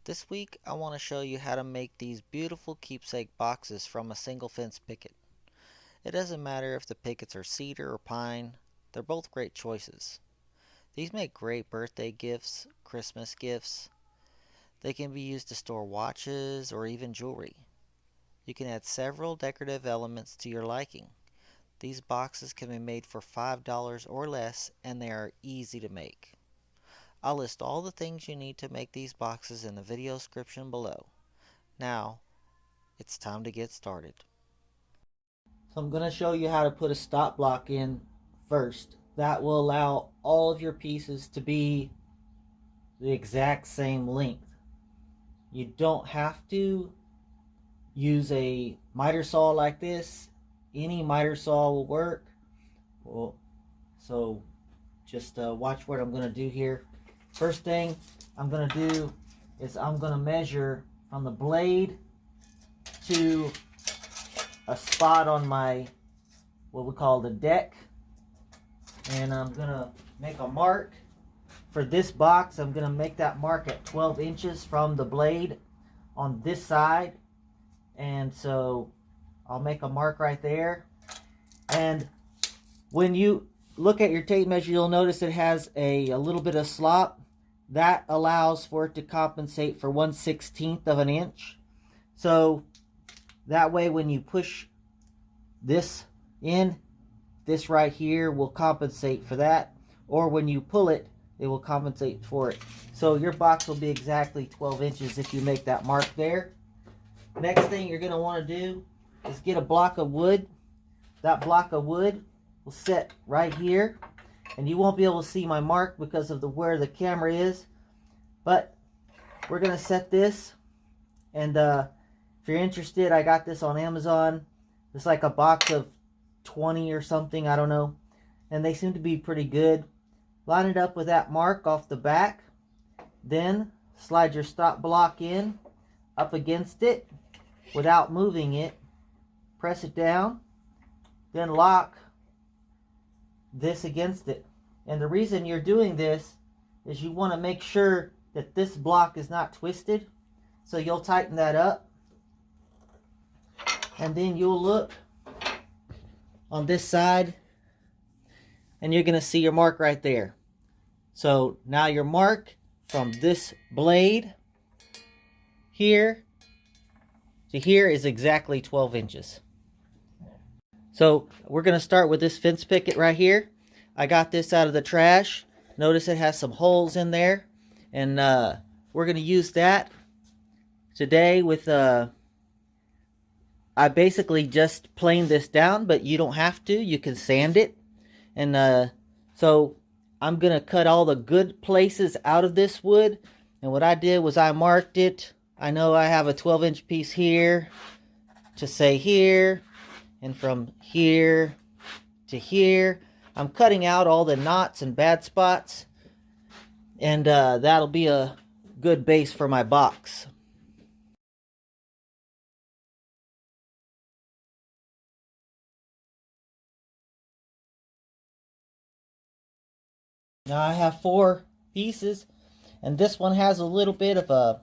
This week I want to show you how to make these beautiful keepsake boxes from a single fence picket. It doesn't matter if the pickets are cedar or pine, they're both great choices. These make great birthday gifts, Christmas gifts. They can be used to store watches or even jewelry. You can add several decorative elements to your liking. These boxes can be made for $5 or less and they are easy to make. I'll list all the things you need to make these boxes in the video description below. Now, it's time to get started. So I'm going to show you how to put a stop block in first. That will allow all of your pieces to be the exact same length. You don't have to use a miter saw like this. Any miter saw will work. So just watch what I'm going to do here. First thing I'm going to do is I'm going to measure from the blade to a spot on my, what we call the deck. And I'm going to make a mark. For this box, I'm going to make that mark at 12 inches from the blade on this side. And so I'll make a mark right there. And when you look at your tape measure, you'll notice it has a little bit of slop. That allows for it to compensate for 1/16 of an inch. So that way when you push this in, this right here will compensate for that. Or when you pull it, it will compensate for it. So your box will be exactly 12 inches if you make that mark there. Next thing you're going to want to do is get a block of wood. That block of wood will sit right here. And you won't be able to see my mark because of where the camera is. But we're going to set this. And if you're interested, I got this on Amazon. It's like a box of 20 or something, I don't know. And they seem to be pretty good. Line it up with that mark off the back. Then slide your stop block in up against it without moving it. Press it down. Then lock this against it. And the reason you're doing this is you want to make sure that this block is not twisted. So you'll tighten that up. And then you'll look on this side and you're going to see your mark right there. So now your mark from this blade here to here is exactly 12 inches. So we're going to start with this fence picket right here. I got this out of the trash. Notice it has some holes in there. And we're going to use that today with... I basically just planed this down, but you don't have to. You can sand it. And so I'm going to cut all the good places out of this wood. And what I did was I marked it. I know I have a 12-inch piece here to say here. And from here to here. I'm cutting out all the knots and bad spots. And that'll be a good base for my box. Now I have 4 pieces, and this one has a little bit of a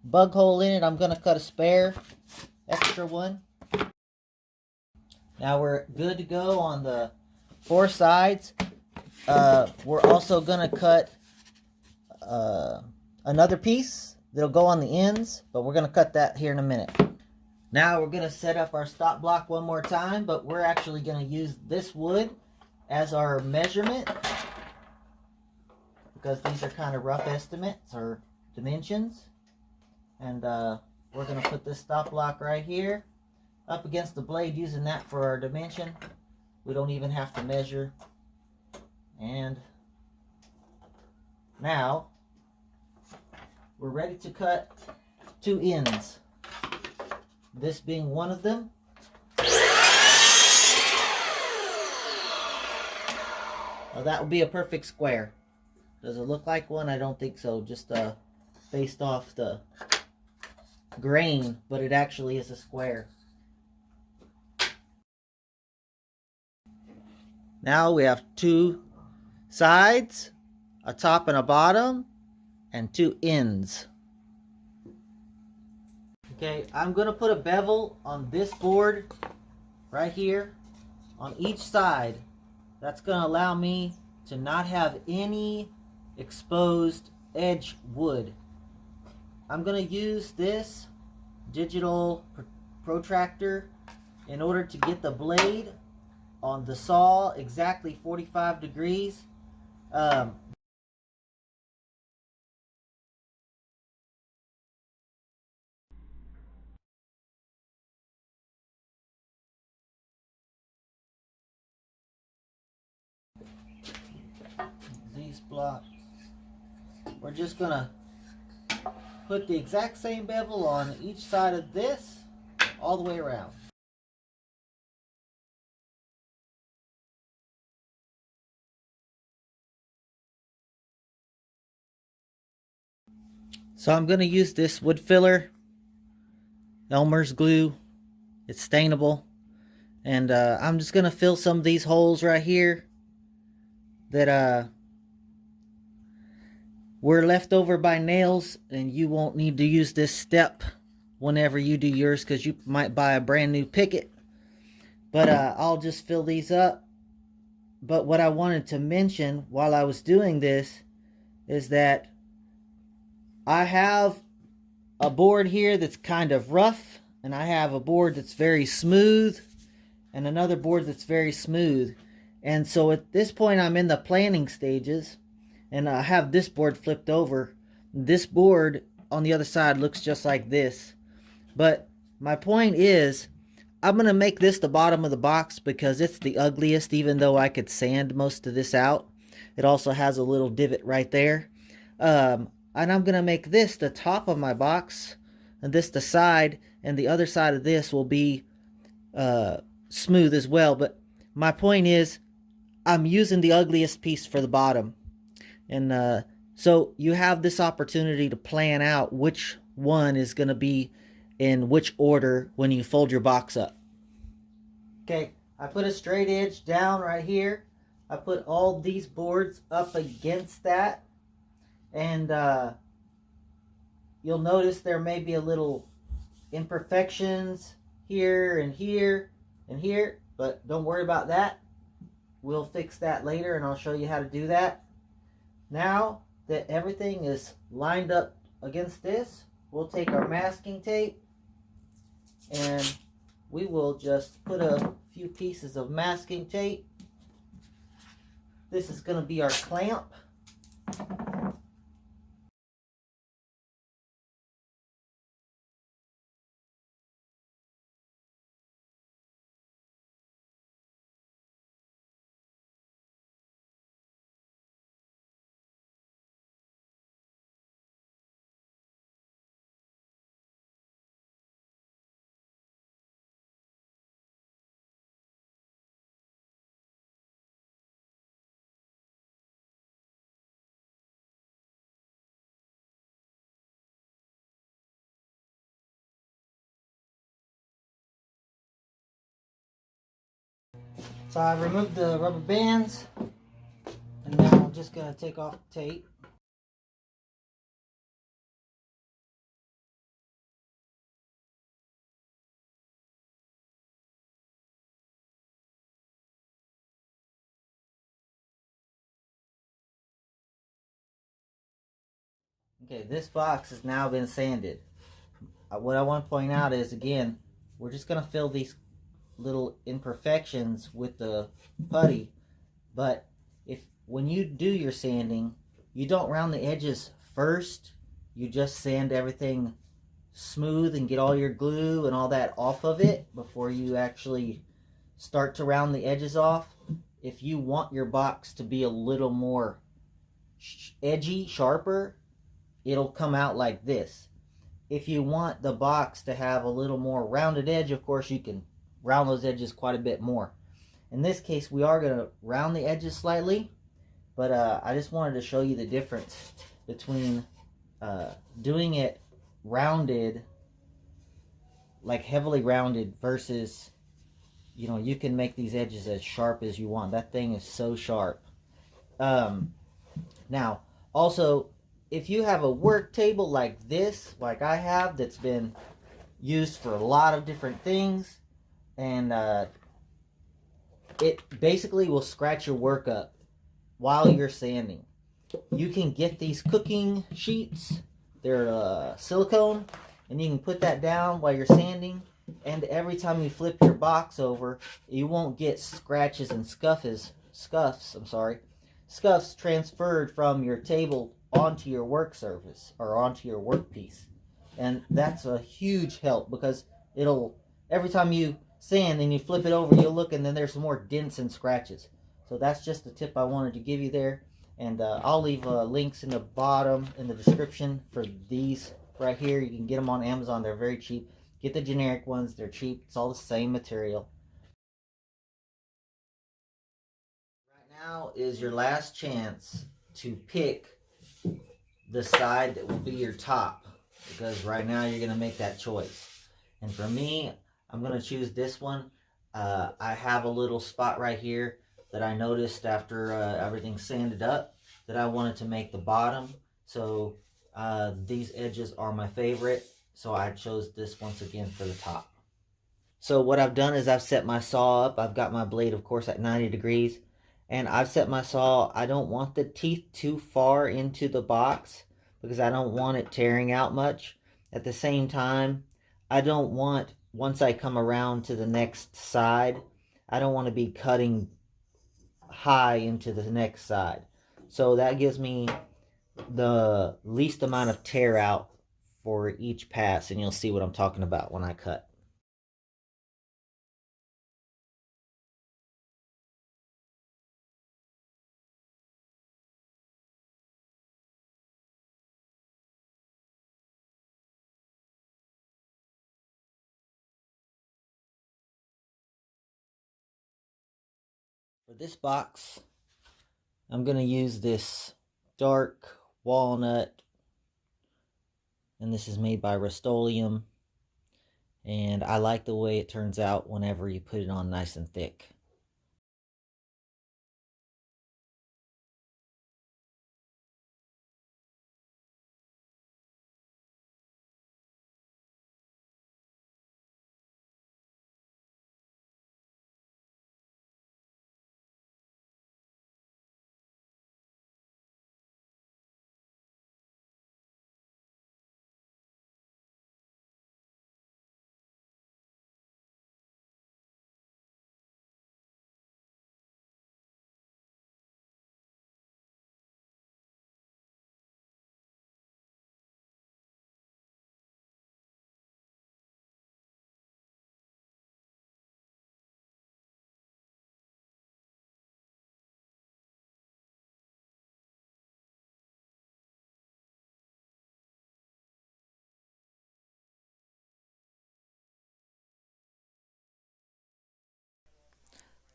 bug hole in it. I'm going to cut a spare extra one. Now we're good to go on the 4 sides. We're also going to cut another piece that'll go on the ends, but we're going to cut that here in a minute. Now we're going to set up our stop block one more time, but we're actually going to use this wood as our measurement, because these are kind of rough estimates or dimensions. And we're going to put this stop block right here up against the blade, using that for our dimension. We don't even have to measure. And now we're ready to cut 2 ends. This being one of them. Now that will be a perfect square. Does it look like one? I don't think so. Just based off the grain, but it actually is a square. Now we have 2 sides, a top and a bottom, and 2 ends. Okay, I'm going to put a bevel on this board right here on each side. That's going to allow me to not have any exposed edge wood. I'm going to use this digital protractor in order to get the blade on the saw exactly 45 degrees. These blocks, we're just gonna put the exact same bevel on each side of this all the way around. So I'm gonna use this wood filler, Elmer's glue. It's stainable, and I'm just gonna fill some of these holes right here that were left over by nails, and you won't need to use this step whenever you do yours because you might buy a brand new picket. But I'll just fill these up. But what I wanted to mention while I was doing this is that I have a board here that's kind of rough, and I have a board that's very smooth, and another board that's very smooth. And so at this point I'm in the planning stages, and I have this board flipped over. This board on the other side looks just like this. But my point is, I'm going to make this the bottom of the box because it's the ugliest, even though I could sand most of this out. It also has a little divot right there. And I'm going to make this the top of my box, and this the side, and the other side of this will be smooth as well. But my point is, I'm using the ugliest piece for the bottom. And so you have this opportunity to plan out which one is going to be in which order when you fold your box up. Okay, I put a straight edge down right here. I put all these boards up against that. And you'll notice there may be a little imperfections here and here and here. But don't worry about that. We'll fix that later, and I'll show you how to do that. Now that everything is lined up against this, we'll take our masking tape and we will just put a few pieces of masking tape. This is going to be our clamp. So I removed the rubber bands, and now I'm just going to take off the tape. Okay, this box has now been sanded. What I want to point out is, again, we're just going to fill these little imperfections with the putty. But when you do your sanding, you don't round the edges first. You just sand everything smooth and get all your glue and all that off of it before you actually start to round the edges off. If you want your box to be a little more edgy, sharper, it'll come out like this. If you want the box to have a little more rounded edge, of course you can round those edges quite a bit more. In this case, we are going to round the edges slightly, but I just wanted to show you the difference between doing it rounded, like heavily rounded, versus, you know, you can make these edges as sharp as you want. That thing is so sharp. Now, also, if you have a work table like this, like I have, that's been used for a lot of different things, and it basically will scratch your work up while you're sanding. You can get these cooking sheets. They're silicone, and you can put that down while you're sanding, and every time you flip your box over, you won't get scratches and scuffs transferred from your table onto your work surface or onto your workpiece. And that's a huge help because it'll, every time you sand and you flip it over, you'll look and then there's some more dents and scratches. So that's just the tip I wanted to give you there. And I'll leave links in the bottom in the description for these right here. You can get them on Amazon. They're very cheap. Get the generic ones. They're cheap. It's all the same material. Right now is your last chance to pick the side that will be your top, because right now you're going to make that choice. And for me, I'm going to choose this one. I have a little spot right here that I noticed after everything's sanded up that I wanted to make the bottom. So these edges are my favorite, so I chose this once again for the top. So what I've done is I've set my saw up. I've got my blade, of course, at 90 degrees. And I've set my saw, I don't want the teeth too far into the box because I don't want it tearing out much. At the same time, I don't want, once I come around to the next side, I don't want to be cutting high into the next side. So that gives me the least amount of tear out for each pass, and you'll see what I'm talking about when I cut. For this box, I'm going to use this dark walnut, and this is made by Rust-Oleum, and I like the way it turns out whenever you put it on nice and thick.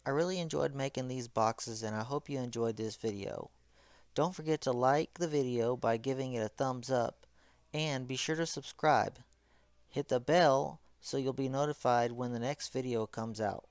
I really enjoyed making these boxes, and I hope you enjoyed this video. Don't forget to like the video by giving it a thumbs up, and be sure to subscribe. Hit the bell so you'll be notified when the next video comes out.